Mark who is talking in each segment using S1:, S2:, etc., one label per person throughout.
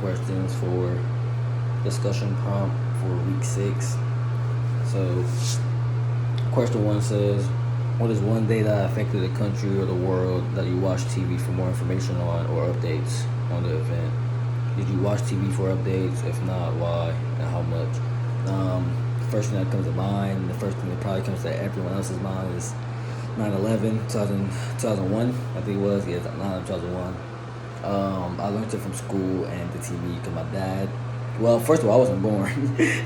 S1: questions for discussion prompt for week 6. So, question 1 says, what is one day that affected the country or the world that you watch TV for more information on or updates on the event? Did you watch TV for updates? If not, why and how much? The first thing that comes to mind, the first thing that probably comes to everyone else's mind is 9/11, 2001, I think it was. Yeah, 9/11, 2001. I learned it from school and the TV because my dad. Well, first of all, I wasn't born.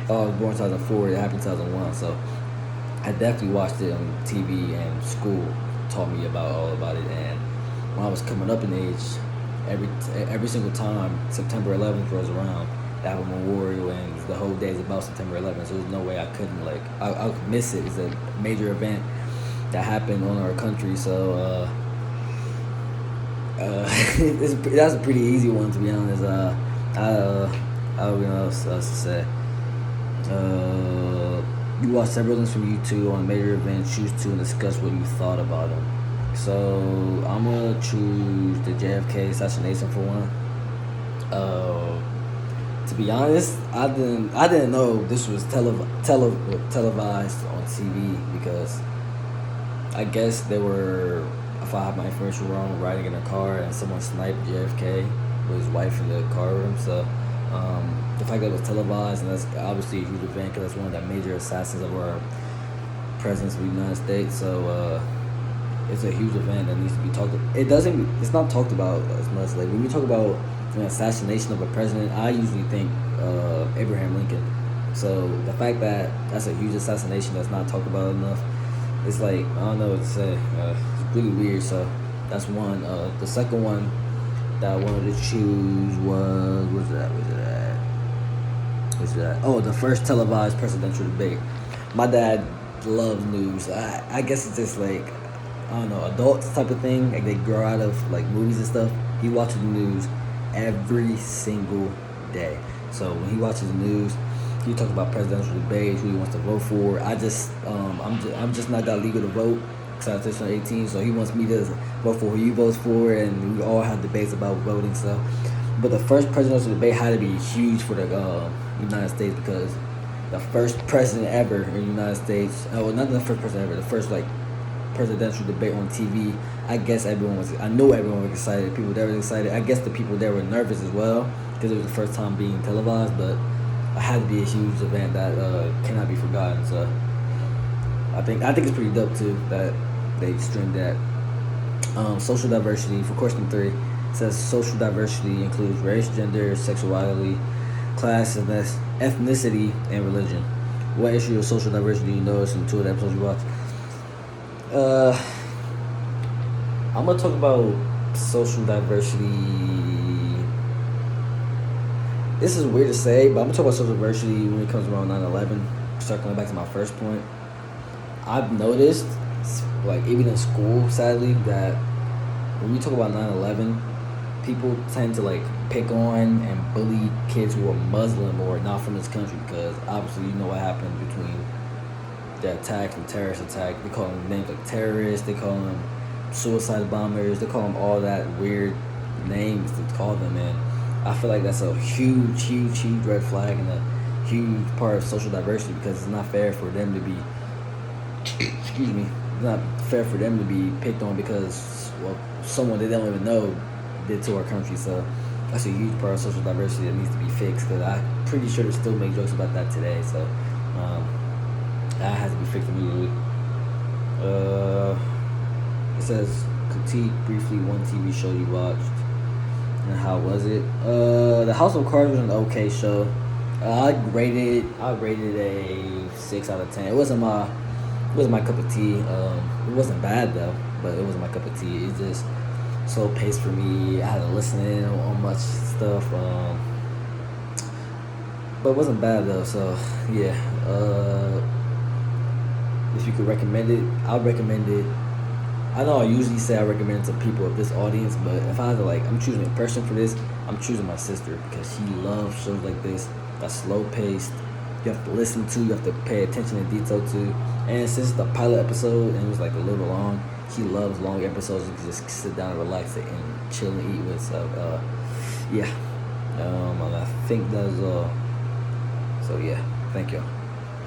S1: I was born in 2004. It happened in 2001. So I definitely watched it on TV, and school taught me all about it. And when I was coming up in age, every single time September 11th rolls around, they have a memorial, and the whole day is about September 11th. So there's no way I couldn't I could miss it. It's a major event that happened on our country. So that's a pretty easy one, to be honest. I don't know what else to say. You watch several things from YouTube on major events. Choose two and discuss what you thought about them. So I'm gonna choose the JFK assassination for one. To be honest, I didn't know this was televised on TV, because I guess they were, if I have my information wrong, riding in a car and someone sniped JFK with his wife in the car with him. So the fact that it was televised, and that's obviously a huge event because that's one of the major assassins of our presidents of the United States. So it's a huge event that needs to be talked about. It's not talked about as much. Like when we talk about an assassination of a president, I usually think Abraham Lincoln. So the fact that that's a huge assassination that's not talked about enough, it's like, I don't know what to say. It's really weird. So that's one. The second one that I wanted to choose was oh, the first televised presidential debate. My dad loves news. I guess it's just like, I don't know, adults type of thing. Like they grow out of like movies and stuff. He watches the news every single day. So when he watches the news, he talks about presidential debates, who he wants to vote for. I'm just not got legal to vote because I just turned 18. So he wants me to vote for who he votes for, and we all have debates about voting. So, but the first presidential debate had to be huge for the United States, because the first president ever in the United States, not the first president ever, the first like presidential debate on TV. I know everyone was excited. People there were excited. I guess the people there were nervous as well because it was the first time being televised, but it had to be a huge event that cannot be forgotten. So I think it's pretty dope too that they streamed that. Social diversity for question 3 says social diversity includes race, gender, sexuality, class, ethnicity, and religion. What issue of social diversity you notice in 2 of the episodes you watched? I'm gonna talk about social diversity. This is weird to say, but I'm gonna talk about social diversity when it comes around 9/11. Circling back to my first point, I've noticed, like even in school, sadly, that when we talk about 9/11, people tend to like pick on and bully kids who are Muslim or not from this country, because obviously you know what happened between the attack and terrorist attack. They call them names like terrorists, they call them suicide bombers, they call them all that weird names to call them, and I feel like that's a huge red flag and a huge part of social diversity, because it's not fair for them to be excuse me, it's not fair for them to be picked on because, well, someone they don't even know did to our country. So that's a huge part of social diversity that needs to be fixed, because I'm pretty sure they still make jokes about that today. So that has to be fixed immediately. It says, critique briefly one TV show you watched and how was it? The House of Cards was an okay show. I rated a 6 out of 10. It wasn't my cup of tea. It wasn't bad though, but it wasn't my cup of tea. It's just slow paced for me. I had to listen in on much stuff. But it wasn't bad though. So yeah. If you could recommend it, I'll recommend it. I know I usually say I recommend it to people of this audience, but if I had to, I'm choosing a person for this, I'm choosing my sister, because she loves shows like this that's slow paced. You have to listen to, you have to pay attention to detail to. And since the pilot episode and it was a little long, she loves long episodes. You can just sit down and relax it and chill and eat with. So yeah, And I think that's all. So yeah, thank you.